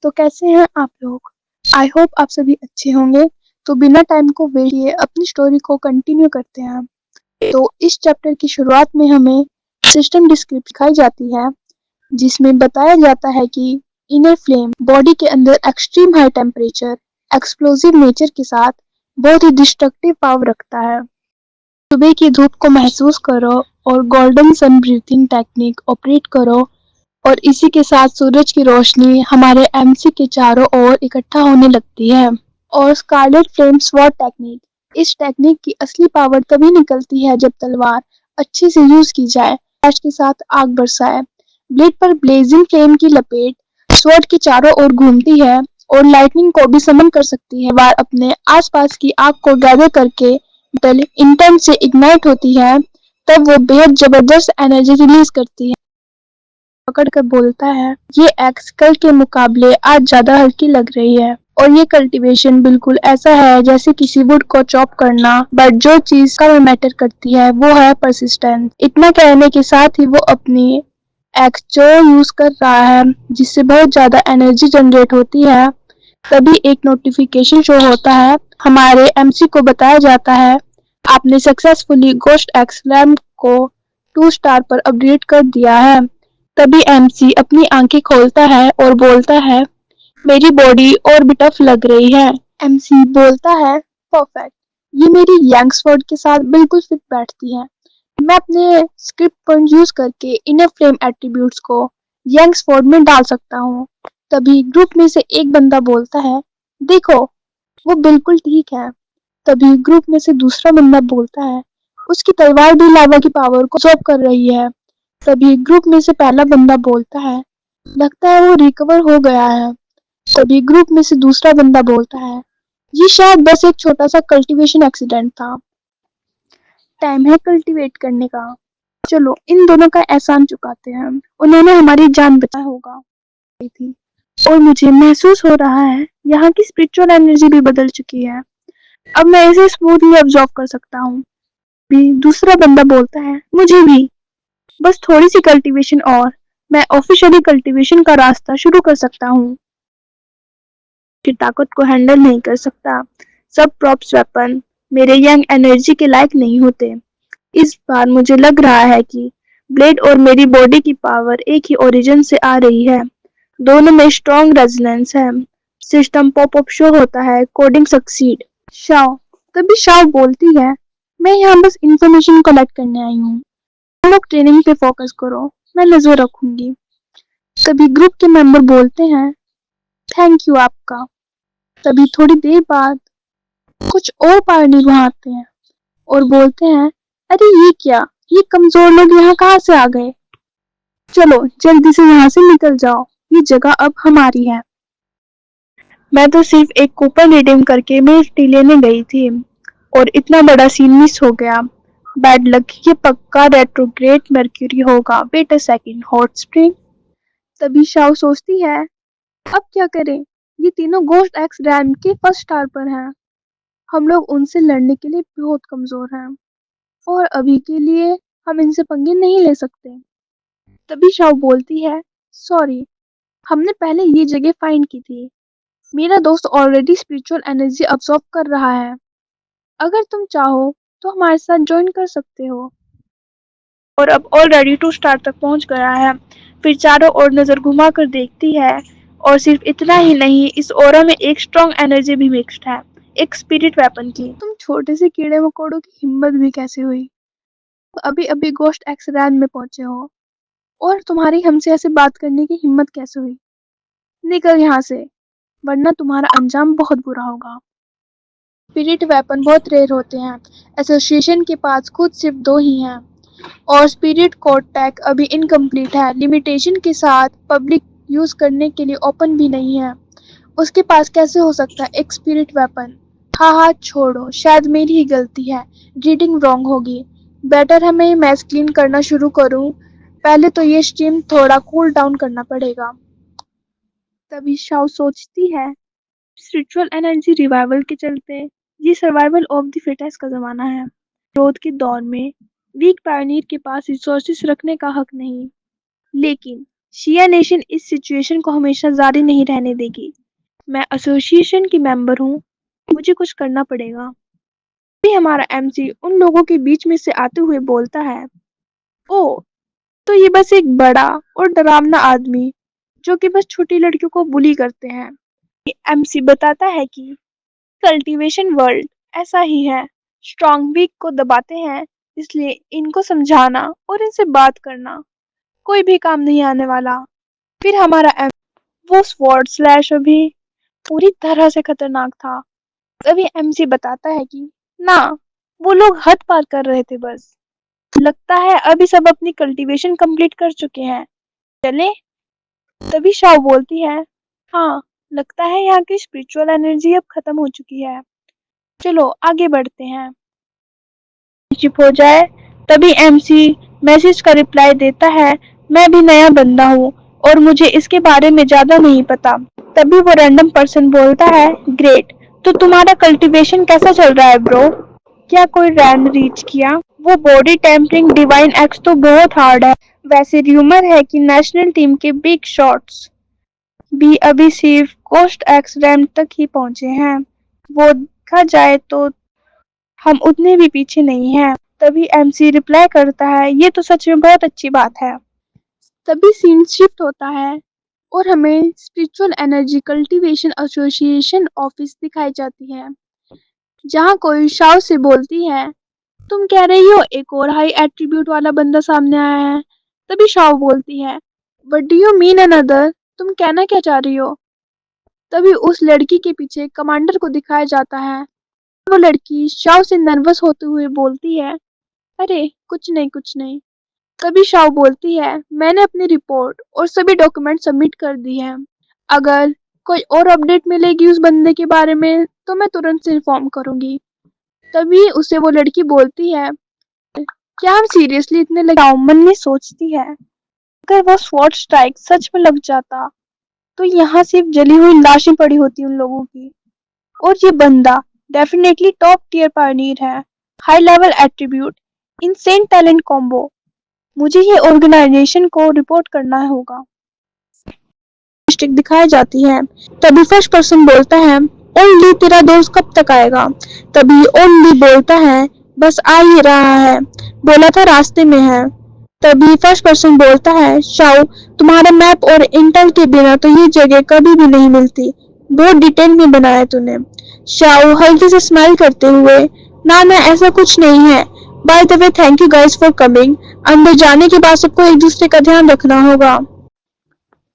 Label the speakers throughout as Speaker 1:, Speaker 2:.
Speaker 1: तो कैसे हैं आप लोग? आई होप आप सभी अच्छे होंगे। तो बिना टाइम को वेस्ट किए अपनी स्टोरी को कंटिन्यू करते हैं। तो इस चैप्टर की शुरुआत में हमें सिस्टम डिस्क्रिप्शन दिखाई जाती है, जिसमें बताया जाता है कि इनर फ्लेम बॉडी के अंदर extreme high temperature, explosive nature के साथ बहुत ही डिस्ट्रक्टिव पावर रखता है। सुबह की धूप को महसूस करो और गोल्डन सन ब्रीथिंग टेक्निक ऑपरेट करो, और इसी के साथ सूरज की रोशनी हमारे एमसी के चारों ओर इकट्ठा होने लगती है। और स्कारलेट फ्लेम स्वॉर्ड टेक्निक, इस टेक्निक की असली पावर तभी निकलती है जब तलवार अच्छे से यूज की जाए, फ्लैश के साथ आग बरसाए। ब्लेड पर ब्लेजिंग फ्लेम की लपेट स्वॉर्ड के चारों ओर घूमती है और लाइटनिंग को भी समन कर सकती है। बार अपने आसपास की आग को गैदर करके मेटल इंटेंट से इग्नाइट होती है, तब वो बेहद जबरदस्त एनर्जी रिलीज करती है। पकड़कर बोलता है, ये एक्स कल के मुकाबले आज ज्यादा हल्की लग रही है। और ये कल्टीवेशन बिल्कुल ऐसा है जैसे किसी वुड को चॉप करना, बट जो चीज कम मैटर करती है वो है परसिस्टेंस। इतना कहने के साथ ही वो अपनी एक्स जो यूज कर रहा है, जिससे बहुत ज्यादा एनर्जी जनरेट होती है, तभी एक नोटिफिकेशन शो होता है। हमारे एमसी को बताया जाता है, आपने सक्सेसफुली गोस्ट एक्स रैम को 2 स्टार पर अपग्रेड कर दिया है। तभी एमसी अपनी आंखें खोलता है और बोलता है, मेरी बॉडी और भी टफ लग रही है। एमसी बोलता है, परफेक्ट, ये मेरी यंग्सफोर्ड के साथ बिल्कुल फिट बैठती है। मैं अपने स्क्रिप्ट पॉइंट यूज करके इनर फ्लेम एट्रीब्यूट्स को यंग्सफोर्ड में डाल सकता हूँ। तभी ग्रुप में से एक बंदा बोलता है, देखो, वो बिल्कुल ठीक है। तभी ग्रुप में से दूसरा बंदा बोलता है, उसकी तलवार भी लावा की पावर को अब्सॉर्ब कर रही है। तभी ग्रुप में से पहला बंदा बोलता है, लगता है वो रिकवर हो गया है। तभी ग्रुप में से दूसरा बंदा बोलता है, ये शायद बस एक छोटा सा कल्टीवेशन एक्सीडेंट था। टाइम है कल्टीवेट करने का। चलो इन दोनों का एहसान चुकाते हैं, उन्होंने हमारी जान बचाई होगा थी। और मुझे महसूस हो रहा है यहाँ की स्पिरिचुअल एनर्जी भी बदल चुकी है। अब मैं इसे स्मूथली ऑब्जॉर्व कर सकता हूँ। भी दूसरा बंदा बोलता है, मुझे भी, बस थोड़ी सी कल्टीवेशन और मैं ऑफिशियली कल्टीवेशन का रास्ता शुरू कर सकता हूँ। की ताकत को हैंडल नहीं कर सकता। सब प्रॉप्स वेपन मेरे यंग एनर्जी के लायक नहीं होते। इस बार मुझे लग रहा है कि ब्लेड और मेरी बॉडी की पावर एक ही ओरिजिन से आ रही है। दोनों में स्ट्रॉन्ग रेजोनेंस है। सिस्टम पॉप अप शो होता है, कोडिंग सक्सीड। शाओ, तभी शाओ बोलती है, मैं यहाँ बस इंफॉर्मेशन कलेक्ट करने आई हूँ। तुम लोग ट्रेनिंग पे फोकस करो, मैं नजर रखूंगी। तभी ग्रुप के मेंबर बोलते हैं, थैंक यू आपका। तभी थोड़ी देर बाद कुछ और पार्टी वहां आते हैं और बोलते हैं, अरे ये क्या, ये कमजोर लोग यहाँ कहाँ से आ गए? चलो जल्दी से यहाँ से निकल जाओ, ये जगह अब हमारी है। मैं तो सिर्फ एक कूपन रिडीम करके मिल्क टी लेने गई थी और इतना बड़ा सीन मिस हो गया। बैड लक, ये पक्का रेट्रोग्रेड मर्क्यूरी होगा। Wait a second, hot spring. तभी शाओ सोचती है, अब क्या करें? ये तीनों गोस्ट एक्स रैम के फर्स्ट स्टार पर हैं। हम लोग उनसे लड़ने के लिए बहुत कमजोर हैं और अभी के लिए हम इनसे पंगे नहीं ले सकते। तभी शाओ बोलती है, सॉरी, हमने पहले ये जगह फाइंड की थी। मेरा दोस्त ऑलरेडी स्पिरिचुअल एनर्जी अब्सॉर्ब कर रहा है। अगर तुम चाहो तो हमारे साथ ज्वाइन कर सकते हो। और अब ऑलरेडी 2 स्टार तक पहुंच गया है। फिर चारों ओर नजर घुमा कर देखती है, और सिर्फ इतना ही नहीं, इस ओरा में एक स्ट्रॉन्ग एनर्जी भी मिक्स्ड है, एक स्पिरिट वेपन की। तुम छोटे से कीड़े मकोड़ों की हिम्मत भी कैसे हुई? अभी अभी गोस्ट एक्स रैन में पहुंचे हो और तुम्हारी हमसे ऐसे बात करने की हिम्मत कैसे हुई? निकल यहाँ से, वरना तुम्हारा अंजाम बहुत बुरा होगा। स्पिरिट वेपन बहुत रेयर होते हैं। एसोसिएशन के पास खुद सिर्फ 2 ही हैं, और स्पिरिट कोड टैग अभी इनकम्प्लीट है। लिमिटेशन के साथ पब्लिक यूज करने के लिए ओपन भी नहीं है। उसके पास कैसे हो सकता है एक स्पिरिट वेपन? हाँ हाँ छोड़ो, शायद मेरी ही गलती है, रीडिंग रॉन्ग होगी। बेटर है मैं मैस क्लीन करना शुरू करूं। पहले तो ये स्ट्रीम थोड़ा कूल डाउन करना पड़ेगा। तभी शाओ सोचती है, स्पिरिचुअल एनर्जी रिवाइवल के चलते ये सर्वाइवल ऑफ द फिटेस्ट का जमाना है। ग्रोथ के दौर में वीक पायनियर के पास रिसोर्सेस रखने का हक नहीं। लेकिन शिया नेशन इस सिचुएशन को हमेशा जारी नहीं रहने देगी। मैं एसोसिएशन की मेंबर हूँ, मुझे कुछ करना पड़ेगा। भी हमारा एमसी उन लोगों के बीच में से आते हुए बोलता है, ओ, तो ये बस एक बड़ा और डरावना आदमी जो कि बस छोटी लड़कियों को बुली करते हैं। एमसी बताता है कि कल्टीवेशन वर्ल्ड ऐसा ही है, स्ट्रॉन्ग वीक को दबाते हैं, इसलिए इनको समझाना और इनसे बात करना कोई भी काम नहीं आने वाला। फिर हमारा वो स्वॉर्ड स्लैश अभी पूरी तरह से खतरनाक था। तभी एमसी बताता है कि ना, वो लोग हद पार कर रहे थे बस। लगता है अभी सब अपनी कल्टीवेशन कंप्लीट कर चुके हैं, चले। तभी शाओ बोलती है, हाँ, लगता है यहाँ की स्पिरिचुअल एनर्जी अब खत्म हो चुकी है, चलो आगे बढ़ते हैं। चुप हो जाए। तभी एमसी मैसेज का रिप्लाई देता है, मैं भी नया बंदा हूँ और मुझे इसके बारे में ज्यादा नहीं पता। तभी वो रैंडम पर्सन बोलता है, ग्रेट, तो तुम्हारा कल्टीवेशन कैसा चल रहा है ब्रो? क्या कोई रैंक रीच किया? वो बॉडी टेम्परिंग डिवाइन एक्स तो बहुत हार्ड है। वैसे र्यूमर है कि नेशनल टीम के बिग शॉट्स भी अभी सिर्फ कोस्ट एक्स रैंक तक ही पहुंचे हैं। वो देखा जाए तो हम उतने भी पीछे नहीं हैं। तभी एमसी रिप्लाई करता है, ये तो सच में बहुत अच्छी बात है। तभी सीन शिफ्ट होता है और हमें spiritual energy cultivation association office दिखाई जाती है, जहाँ कोई शाव से बोलती है, तुम कह रही हो एक और हाई एट्रीब्यूट वाला बंदा सामने आया है? तभी शाव बोलती है, what do you mean another? तुम कहना क्या चाह रही हो? तभी उस लड़की के पीछे कमांडर को दिखाया जाता है। वो लड़की शाव से नर्वस होते हुए बोलती है, अरे कुछ नहीं कुछ नहीं। तभी शाव बोलती है, मैंने अपनी रिपोर्ट और सभी डॉक्यूमेंट सबमिट कर दी है। अगर कोई और अपडेट मिलेगी उस बंदे के बारे में तो मैं तुरंत से इन्फॉर्म करूंगी। तभी उसे वो लड़की बोलती है, क्या हम सीरियसली इतने लगाओ? मन में सोचती है, अगर वो स्वॉर्ड स्ट्राइक सच में लग जाता तो यहाँ सिर्फ जली हुई लाशें पड़ी होती उन लोगों की। और ये बंदा डेफिनेटली टॉप टियर पायनियर है, high level attribute, insane talent combo. मुझे ये ऑर्गेनाइजेशन को रिपोर्ट करना होगा। स्टिक दिखाई जाती है। तभी फर्स्ट पर्सन बोलता है, ओनली तेरा दोस्त कब तक आएगा? तभी ओनली बोलता है, बस आ ही रहा है, बोला था रास्ते में है। तभी फर्स्ट पर्सन बोलता है, शाओ, तुम्हारा मैप और इंटेल के बिना तो ये जगह कभी भी नहीं मिलती, बहुत डिटेल में बनाया तूने। शाओ हल्के से स्माइल करते हुए, ना ना ऐसा कुछ नहीं है, by the way thank you guys for coming, अंदर जाने के बाद सबको एक दूसरे का ध्यान रखना होगा।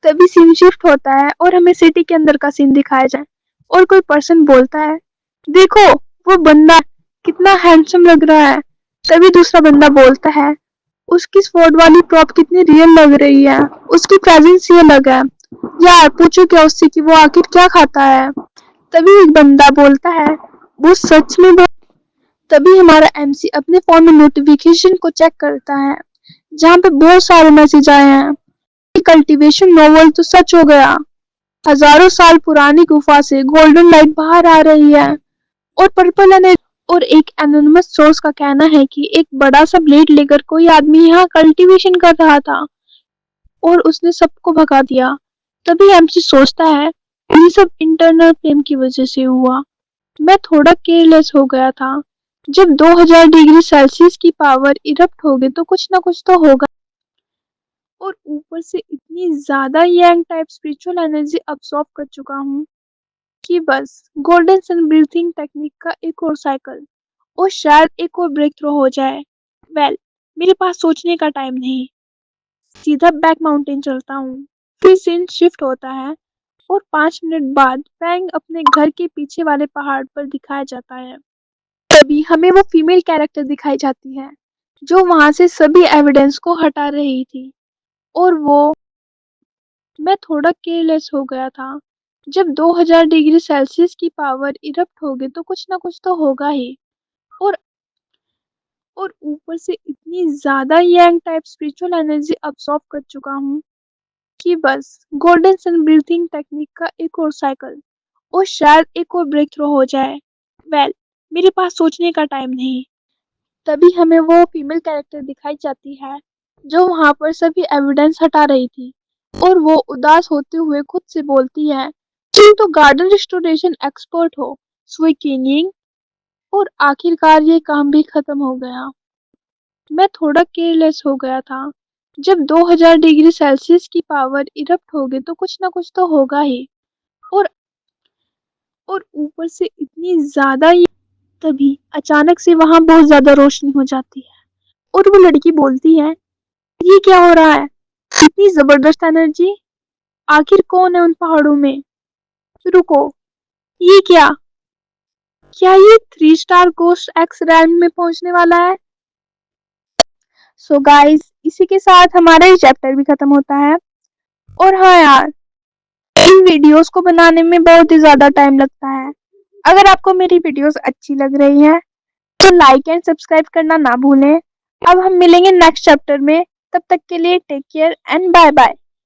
Speaker 1: तभी सीन शिफ्ट होता है और हमें सिटी के अंदर का सीन दिखाया जाए और कोई पर्सन बोलता है, देखो वो बंदा कितना हैंडसम लग रहा है। तभी दूसरा बंदा बोलता है, उसकी स्पॉट वाली प्रॉप कितनी रियल लग रही है, उसकी प्रेजेंस ही अलग है। यार पूछो क्या उससे कि वो आखिर क्या खाता है। तभी एक बंदा बोलता है, वो सच में तभी हमारा एमसी अपने फोन में नोटिफिकेशन को चेक करता है, जहाँ पे बहुत सारे मैसेज आए हैं। कल्टीवेशन नोवेल तो सच हो गया, हजारों साल पुरानी गुफा से गोल्डन लाइट बाहर आ रही है और पर्पल एनर्जी। और एक एनोनिमस सोर्स का कहना है कि एक बड़ा सा ब्लेड लेकर कोई आदमी यहाँ कल्टीवेशन कर रहा था और उसने सबको भगा दिया। तभी एमसी सोचता है, ये सब इंटरनल फ्लेम की वजह से हुआ, मैं थोड़ा केयरलेस हो गया था। जब 2000 डिग्री सेल्सियस की पावर इरप्ट होगी तो कुछ ना कुछ तो होगा। और ऊपर से इतनी ज्यादा यांग टाइप स्पिरिचुअल एनर्जी अब्सॉर्ब कर चुका हूँ कि बस गोल्डन सन ब्रीथिंग टेक्निक का एक और साइकिल और शायद एक और ब्रेक थ्रू हो जाए। मेरे पास सोचने का टाइम नहीं, सीधा बैक माउंटेन चलता हूँ। फिर सीन शिफ्ट होता है और 5 मिनट बाद फैंग अपने घर के पीछे वाले पहाड़ पर दिखाया जाता है। तभी हमें वो फीमेल कैरेक्टर दिखाई जाती है जो वहां से सभी एविडेंस को हटा रही थी। और वो, मैं थोड़ा केयरलेस हो गया था। जब 2000 डिग्री सेल्सियस की पावर इरप्ट होगी तो कुछ ना कुछ तो होगा ही। और और ऊपर से इतनी ज्यादा यांग टाइप स्पिरिचुअल एनर्जी अब्सॉर्ब कर चुका हूँ कि बस गोल्डन सन ब्रीथिंग टेक्निक का एक और साइकिल और शायद एक और ब्रेक थ्रू हो जाए। मेरे पास सोचने का टाइम नहीं। तभी हमें वो फीमेल कैरेक्टर दिखाई जाती है जो वहां पर सभी एविडेंस हटा रही थी। और वो उदास होते हुए खुद से बोलती है, तुम तो गार्डन रिस्टोरेशन एक्सपर्ट हो, स्वीट किंगिंग। और आखिरकार ये काम भी खत्म हो गया। मैं थोड़ा केयरलेस हो गया था। जब 2000 डिग्री सेल्सियस की पावर इरप्ट होगी तो कुछ ना कुछ तो होगा ही। और और ऊपर से इतनी ज्यादा ये। तभी अचानक से वहां बहुत ज्यादा रोशनी हो जाती है और वो लड़की बोलती है, ये क्या हो रहा है? इतनी जबरदस्त एनर्जी, आखिर कौन है उन पहाड़ों में? रुको, ये क्या? क्या ये 3 स्टार गोस्ट एक्स रैंक में पहुंचने वाला है? सो गाइस, इसी के साथ हमारा ये चैप्टर भी खत्म होता है। और हाँ यार, इन वीडियोस को बनाने में बहुत ही ज्यादा टाइम लगता है। अगर आपको मेरी वीडियोस अच्छी लग रही हैं तो लाइक एंड सब्सक्राइब करना ना भूलें। अब हम मिलेंगे नेक्स्ट चैप्टर में। तब तक के लिए take care and bye bye.